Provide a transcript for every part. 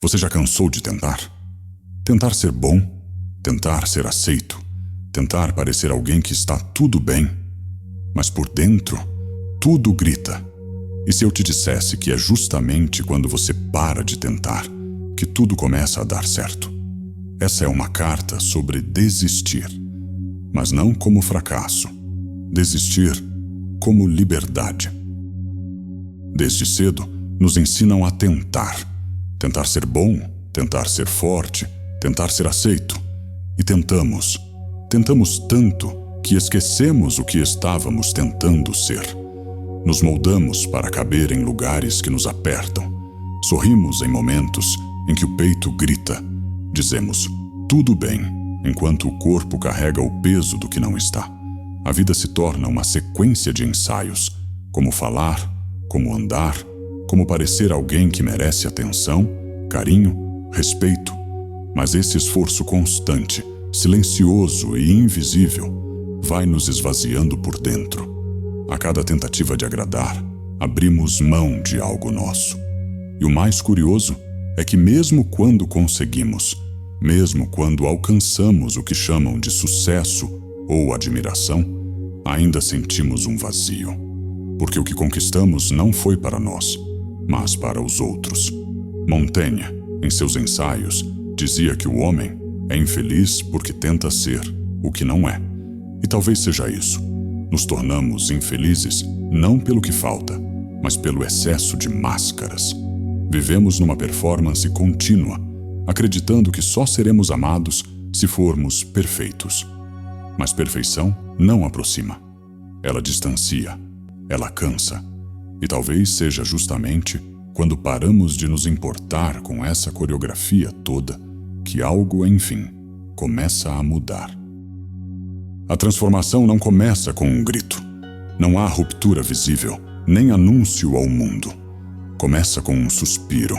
Você já cansou de tentar? Tentar ser bom, tentar ser aceito, tentar parecer alguém que está tudo bem, mas por dentro, tudo grita. E se eu te dissesse que é justamente quando você para de tentar que tudo começa a dar certo? Essa é uma carta sobre desistir, mas não como fracasso. Desistir como liberdade. Desde cedo, nos ensinam a tentar. Tentar ser bom, tentar ser forte, tentar ser aceito. E tentamos tanto que esquecemos o que estávamos tentando ser. Nos moldamos para caber em lugares que nos apertam. Sorrimos em momentos em que o peito grita. Dizemos, tudo bem, enquanto o corpo carrega o peso do que não está. A vida se torna uma sequência de ensaios, como falar, como andar, como parecer alguém que merece atenção, carinho, respeito. Mas esse esforço constante, silencioso e invisível, vai nos esvaziando por dentro. A cada tentativa de agradar, abrimos mão de algo nosso. E o mais curioso é que mesmo quando conseguimos, mesmo quando alcançamos o que chamam de sucesso ou admiração, ainda sentimos um vazio. Porque o que conquistamos não foi para nós, mas para os outros. Montaigne, em seus ensaios, dizia que o homem é infeliz porque tenta ser o que não é. E talvez seja isso. Nos tornamos infelizes não pelo que falta, mas pelo excesso de máscaras. Vivemos numa performance contínua, acreditando que só seremos amados se formos perfeitos. Mas perfeição não aproxima. Ela distancia, ela cansa. E talvez seja justamente quando paramos de nos importar com essa coreografia toda que algo, enfim, começa a mudar. A transformação não começa com um grito. Não há ruptura visível, nem anúncio ao mundo. Começa com um suspiro,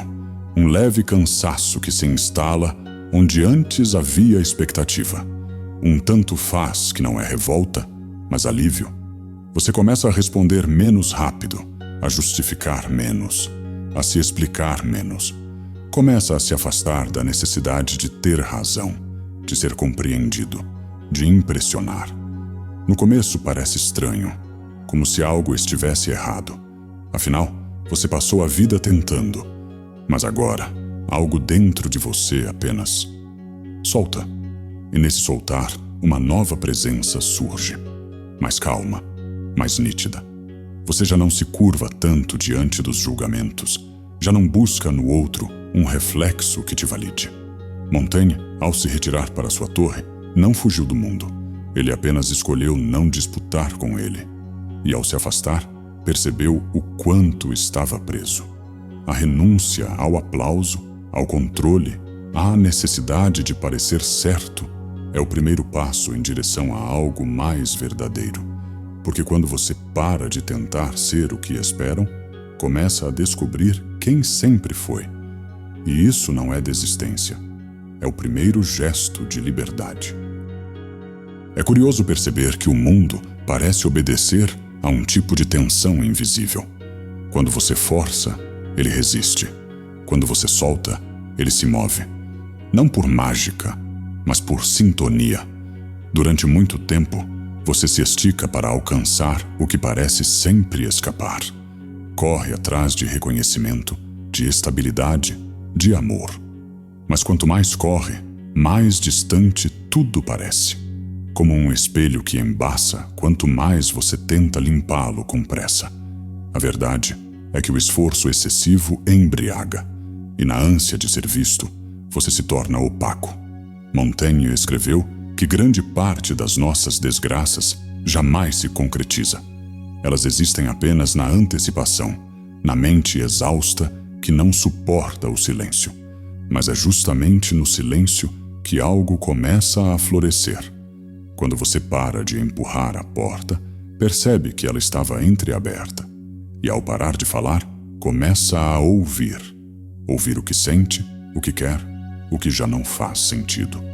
um leve cansaço que se instala onde antes havia expectativa. Um tanto faz que não é revolta, mas alívio. Você começa a responder menos rápido, a justificar menos, a se explicar menos. Começa a se afastar da necessidade de ter razão, de ser compreendido, de impressionar. No começo parece estranho, como se algo estivesse errado. Afinal, você passou a vida tentando, mas agora, algo dentro de você apenas solta. E nesse soltar, uma nova presença surge, mais calma, mais nítida. Você já não se curva tanto diante dos julgamentos, já não busca no outro um reflexo que te valide. Montaigne, ao se retirar para sua torre, não fugiu do mundo. Ele apenas escolheu não disputar com ele. E ao se afastar, percebeu o quanto estava preso. A renúncia ao aplauso, ao controle, à necessidade de parecer certo, é o primeiro passo em direção a algo mais verdadeiro. Porque quando você para de tentar ser o que esperam, começa a descobrir quem sempre foi. E isso não é desistência. É o primeiro gesto de liberdade. É curioso perceber que o mundo parece obedecer a um tipo de tensão invisível. Quando você força, ele resiste. Quando você solta, ele se move. Não por mágica, mas por sintonia. Durante muito tempo, você se estica para alcançar o que parece sempre escapar. Corre atrás de reconhecimento, de estabilidade, de amor. Mas quanto mais corre, mais distante tudo parece. Como um espelho que embaça quanto mais você tenta limpá-lo com pressa. A verdade é que o esforço excessivo embriaga, e na ânsia de ser visto, você se torna opaco. Montaigne escreveu que grande parte das nossas desgraças jamais se concretiza. Elas existem apenas na antecipação, na mente exausta que não suporta o silêncio. Mas é justamente no silêncio que algo começa a florescer. Quando você para de empurrar a porta, percebe que ela estava entreaberta. E ao parar de falar, começa a ouvir. Ouvir o que sente, o que quer, o que já não faz sentido.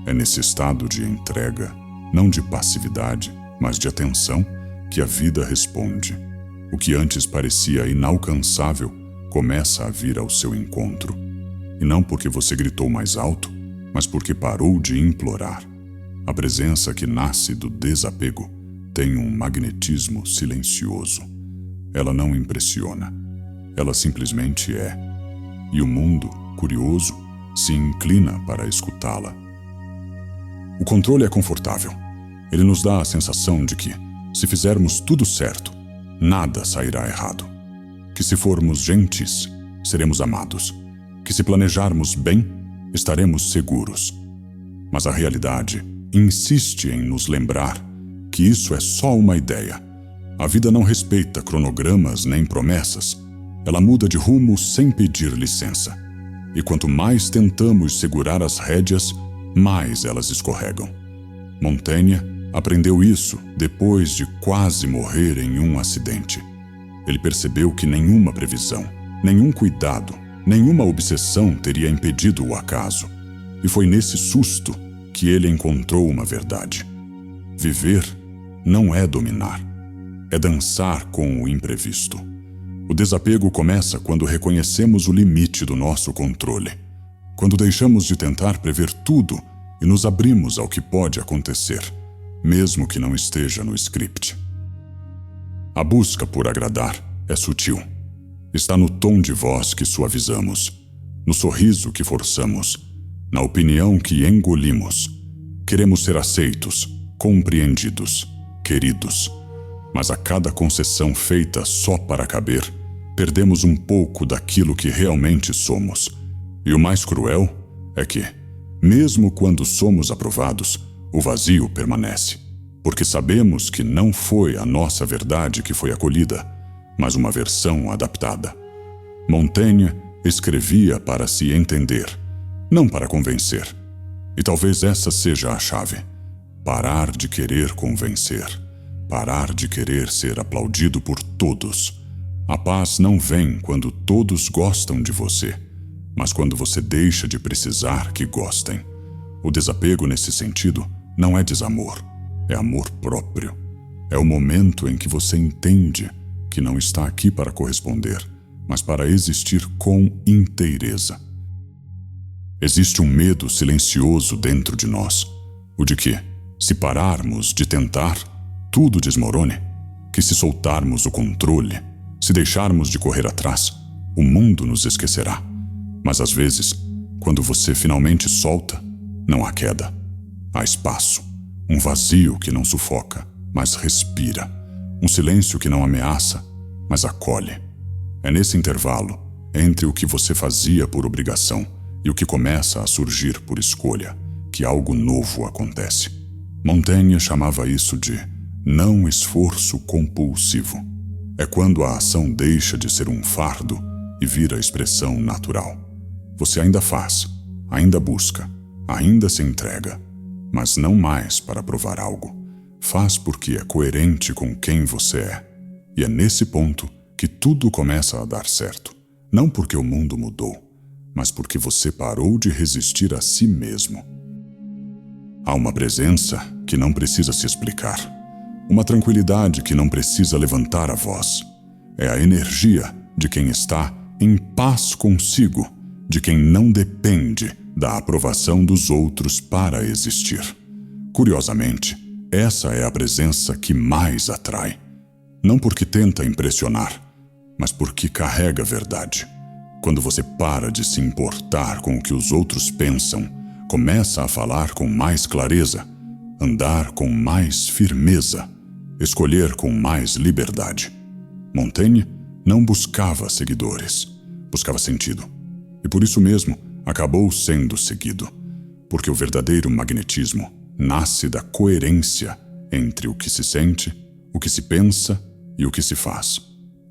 É nesse estado de entrega, não de passividade, mas de atenção, que a vida responde. O que antes parecia inalcançável começa a vir ao seu encontro. e não porque você gritou mais alto, mas porque parou de implorar. A presença que nasce do desapego tem um magnetismo silencioso. Ela não impressiona. Ela simplesmente é. E o mundo, curioso, se inclina para escutá-la. O controle é confortável. Ele nos dá a sensação de que, se fizermos tudo certo, nada sairá errado. Que se formos gentis, seremos amados. Que se planejarmos bem, estaremos seguros. Mas a realidade insiste em nos lembrar que isso é só uma ideia. A vida não respeita cronogramas nem promessas. Ela muda de rumo sem pedir licença. E quanto mais tentamos segurar as rédeas, mais elas escorregam. Montaigne aprendeu isso depois de quase morrer em um acidente. Ele percebeu que nenhuma previsão, nenhum cuidado, nenhuma obsessão teria impedido o acaso. E foi nesse susto que ele encontrou uma verdade. Viver não é dominar, é dançar com o imprevisto. O desapego começa quando reconhecemos o limite do nosso controle. Quando deixamos de tentar prever tudo e nos abrimos ao que pode acontecer, mesmo que não esteja no script. A busca por agradar é sutil. Está no tom de voz que suavizamos, no sorriso que forçamos, na opinião que engolimos. Queremos ser aceitos, compreendidos, queridos. Mas a cada concessão feita só para caber, perdemos um pouco daquilo que realmente somos. E o mais cruel é que, mesmo quando somos aprovados, o vazio permanece, porque sabemos que não foi a nossa verdade que foi acolhida, mas uma versão adaptada. Montaigne escrevia para se entender, não para convencer. E talvez essa seja a chave. Parar de querer convencer. Parar de querer ser aplaudido por todos. A paz não vem quando todos gostam de você, mas quando você deixa de precisar que gostem. O desapego nesse sentido não é desamor, é amor próprio. É o momento em que você entende que não está aqui para corresponder, mas para existir com inteireza. Existe um medo silencioso dentro de nós, o de que, se pararmos de tentar, tudo desmorone, que se soltarmos o controle, se deixarmos de correr atrás, o mundo nos esquecerá. Mas às vezes, quando você finalmente solta, não há queda. Há espaço, um vazio que não sufoca, mas respira, um silêncio que não ameaça, mas acolhe. É nesse intervalo, entre o que você fazia por obrigação e o que começa a surgir por escolha, que algo novo acontece. Montaigne chamava isso de não esforço compulsivo. É quando a ação deixa de ser um fardo e vira expressão natural. Você ainda faz, ainda busca, ainda se entrega, mas não mais para provar algo. Faz porque é coerente com quem você é. E é nesse ponto que tudo começa a dar certo. Não porque o mundo mudou, mas porque você parou de resistir a si mesmo. Há uma presença que não precisa se explicar. Uma tranquilidade que não precisa levantar a voz. É a energia de quem está em paz consigo, de quem não depende da aprovação dos outros para existir. Curiosamente, essa é a presença que mais atrai. Não porque tenta impressionar, mas porque carrega verdade. Quando você para de se importar com o que os outros pensam, começa a falar com mais clareza, andar com mais firmeza, escolher com mais liberdade. Montaigne não buscava seguidores, buscava sentido. E por isso mesmo acabou sendo seguido, porque o verdadeiro magnetismo nasce da coerência entre o que se sente, o que se pensa e o que se faz.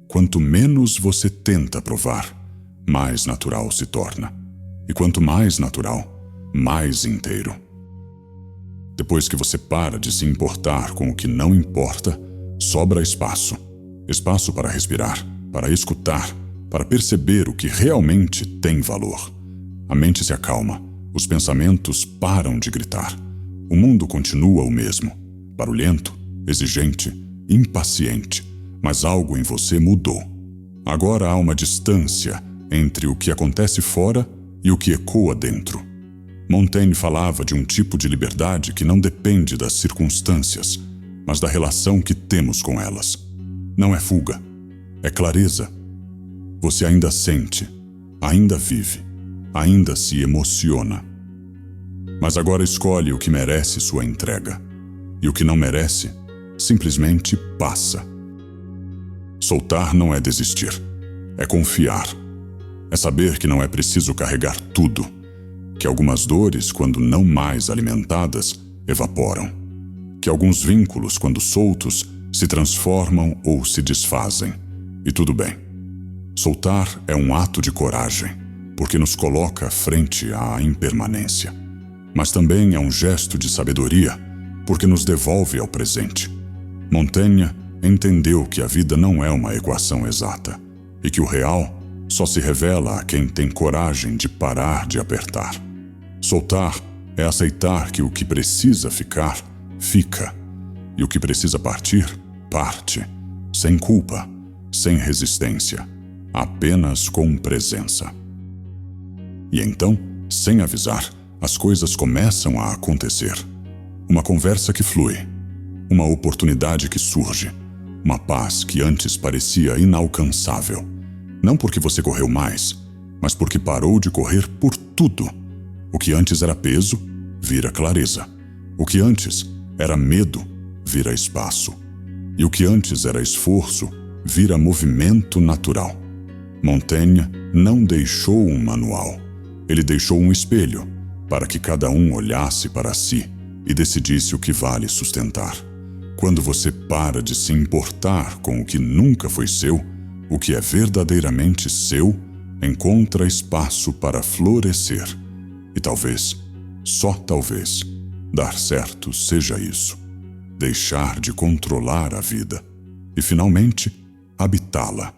Quanto menos você tenta provar, mais natural se torna. E quanto mais natural, mais inteiro. Depois que você para de se importar com o que não importa, sobra espaço. Espaço para respirar, para escutar, para perceber o que realmente tem valor. A mente se acalma, os pensamentos param de gritar. O mundo continua o mesmo, barulhento, exigente, impaciente, mas algo em você mudou. Agora há uma distância entre o que acontece fora e o que ecoa dentro. Montaigne falava de um tipo de liberdade que não depende das circunstâncias, mas da relação que temos com elas. Não é fuga, é clareza. Você ainda sente, ainda vive, ainda se emociona. Mas agora escolhe o que merece sua entrega, e o que não merece, simplesmente passa. Soltar não é desistir, é confiar. É saber que não é preciso carregar tudo, que algumas dores, quando não mais alimentadas, evaporam, que alguns vínculos, quando soltos, se transformam ou se desfazem, e tudo bem. Soltar é um ato de coragem, porque nos coloca frente à impermanência, mas também é um gesto de sabedoria, porque nos devolve ao presente. Montaigne entendeu que a vida não é uma equação exata e que o real só se revela a quem tem coragem de parar de apertar. Soltar é aceitar que o que precisa ficar, fica, e o que precisa partir, parte, sem culpa, sem resistência, apenas com presença. E então, sem avisar, as coisas começam a acontecer. Uma conversa que flui, uma oportunidade que surge, uma paz que antes parecia inalcançável. Não porque você correu mais, mas porque parou de correr por tudo. O que antes era peso, vira clareza. O que antes era medo, vira espaço. E o que antes era esforço, vira movimento natural. Montaigne não deixou um manual. Ele deixou um espelho, para que cada um olhasse para si e decidisse o que vale sustentar. Quando você para de se importar com o que nunca foi seu, o que é verdadeiramente seu encontra espaço para florescer. E talvez, só talvez, dar certo seja isso. Deixar de controlar a vida e, finalmente, habitá-la.